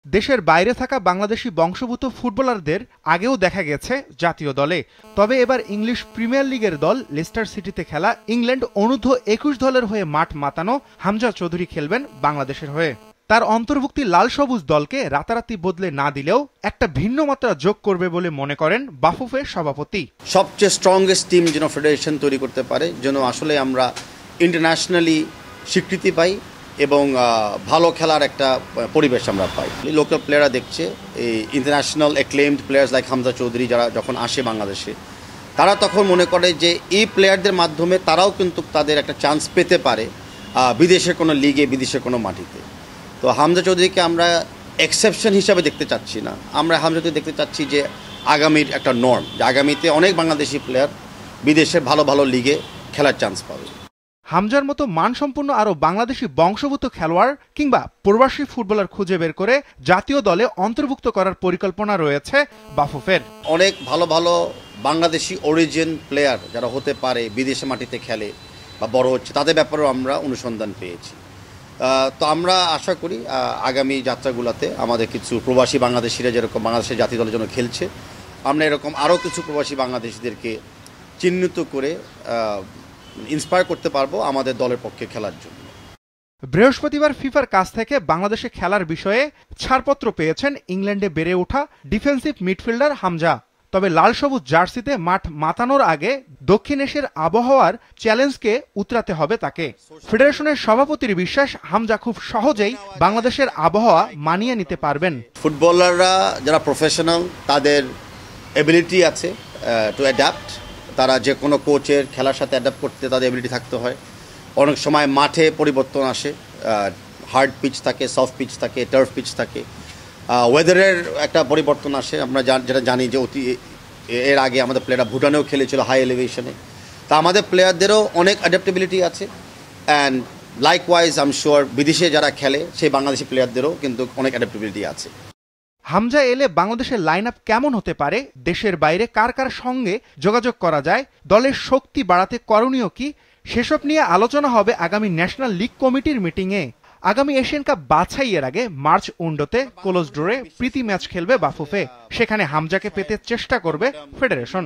দেশের বাইরে থাকা বাংলাদেশি বংশোদ্ভূত ফুটবলারদের আগেও দেখা গেছে জাতীয় দলে। তবে এবার ইংলিশ প্রিমিয়ার লিগের দল লেস্টার সিটিতে খেলা ইংল্যান্ড অনূর্ধ্ব ২১ দলের হয়ে মাঠ মাতানো হামজা চৌধুরী খেলবেন বাংলাদেশের হয়ে। তার অন্তর্ভুক্তি লাল সবুজ দলকে রাতারাতি বদলে না দিলেও একটা ভিন্ন মাত্রা যোগ করবে বলে মনে করেন বাফুফের সভাপতি। সবচেয়ে স্ট্রংগেস্ট টিম যেন ফেডারেশন তৈরি করতে পারে, যেন আসলে আমরা ইন্টারন্যাশনালি স্বীকৃতি পাই এবং ভালো খেলার একটা পরিবেশ আমরা পাই। লোকাল প্লেয়াররা দেখছে এই international acclaimed players like Hamza Chowdhury যারা যখন আসে বাংলাদেশে, তারা তখন মনে করে যে এই প্লেয়ারদের মাধ্যমে তারাও কিন্তু তাদের একটা চান্স পেতে পারে বিদেশের কোনো লিগে, বিদেশের কোনো মাটিতে। তো হামজা চৌধুরীকে আমরা এক্সেপশন হিসাবে দেখতে চাচ্ছি না, আমরা হামজা চৌধুরী দেখতে চাচ্ছি যে আগামীর একটা নর্ম, যে আগামীতে অনেক বাংলাদেশি প্লেয়ার বিদেশের ভালো ভালো লিগে খেলার চান্স পাবে। হামজার মতো মানসম্পন্ন আরও বাংলাদেশি বংশোদ্ভূত খেলোয়াড় কিংবা প্রবাসী ফুটবলার খুঁজে বের করে জাতীয় দলে অন্তর্ভুক্ত করার পরিকল্পনা রয়েছে বাফুফের। অনেক ভালো ভালো বাংলাদেশি অরিজিন প্লেয়ার যারা হতে পারে, বিদেশে মাটিতে খেলে বা বড় হচ্ছে, তাদের ব্যাপারেও আমরা অনুসন্ধান পেয়েছি। তো আমরা আশা করি আগামী যাত্রাগুলোতে আমাদের কিছু প্রবাসী বাংলাদেশিরা যেরকম বাংলাদেশের জাতীয় দলের জন্য খেলছে, আমরা এরকম আরও কিছু প্রবাসী বাংলাদেশিদেরকে চিহ্নিত করে ইন্সপায়ার করতে পারবো আমাদের দলের পক্ষে খেলার জন্য। বৃহস্পতিবার ফিফার কাছ থেকে বাংলাদেশে খেলার বিষয়ে ছাড়পত্র পেয়েছেন ইংল্যান্ডে বেড়ে ওঠা ডিফেন্সিভ মিডফিল্ডার হামজা। তবে লাল সবুজ জার্সিতে মাঠ মাতানোর আগে দক্ষিণ এশিয়ার আবহাওয়ার চ্যালেঞ্জকে উতরাতে হবে তাকে। ফেডারেশনের সভাপতির বিশ্বাস হামজা খুব সহজেই বাংলাদেশের আবহাওয়া মানিয়ে নিতে পারবেন। ফুটবলাররা যারা প্রফেশনাল, তাদের এবিলিটি আছে টু অ্যাডাপ্ট। তারা যে কোনো কোচের খেলার সাথে অ্যাডাপ্ট করতে তাদের এবিলিটি থাকতে হয়। অনেক সময় মাঠে পরিবর্তন আসে, হার্ড পিচ থাকে, সফট পিচ থাকে, টার্ফ পিচ থাকে, ওয়েদারের একটা পরিবর্তন আসে। আমরা যেটা জানি যে এর আগে আমাদের প্লেয়াররা ভুটানেও খেলেছিল হাই এলিভেশনে। তা আমাদের প্লেয়ারদেরও অনেক অ্যাডাপ্টেবিলিটি আছে, and likewise I am sure বিদেশে যারা খেলে সেই বাংলাদেশি প্লেয়ারদেরও কিন্তু অনেক অ্যাডাপ্টেবিলিটি আছে। হামজা এলে বাংলাদেশের লাইন আপ কেমন হতে পারে, দেশের বাইরে কার কার সঙ্গে যোগাযোগ করা যায়, দলের শক্তি বাড়াতে করণীয় কি, সেসব নিয়ে আলোচনা হবে আগামী ন্যাশনাল লিগ কমিটির মিটিংয়ে। আগামী এশিয়ান কাপ বাছাইয়ের আগে মার্চ উইন্ডোতে ক্লোজ ডোরে প্রীতি ম্যাচ খেলবে বাফুফে। সেখানে হামজাকে পেতে চেষ্টা করবে ফেডারেশন।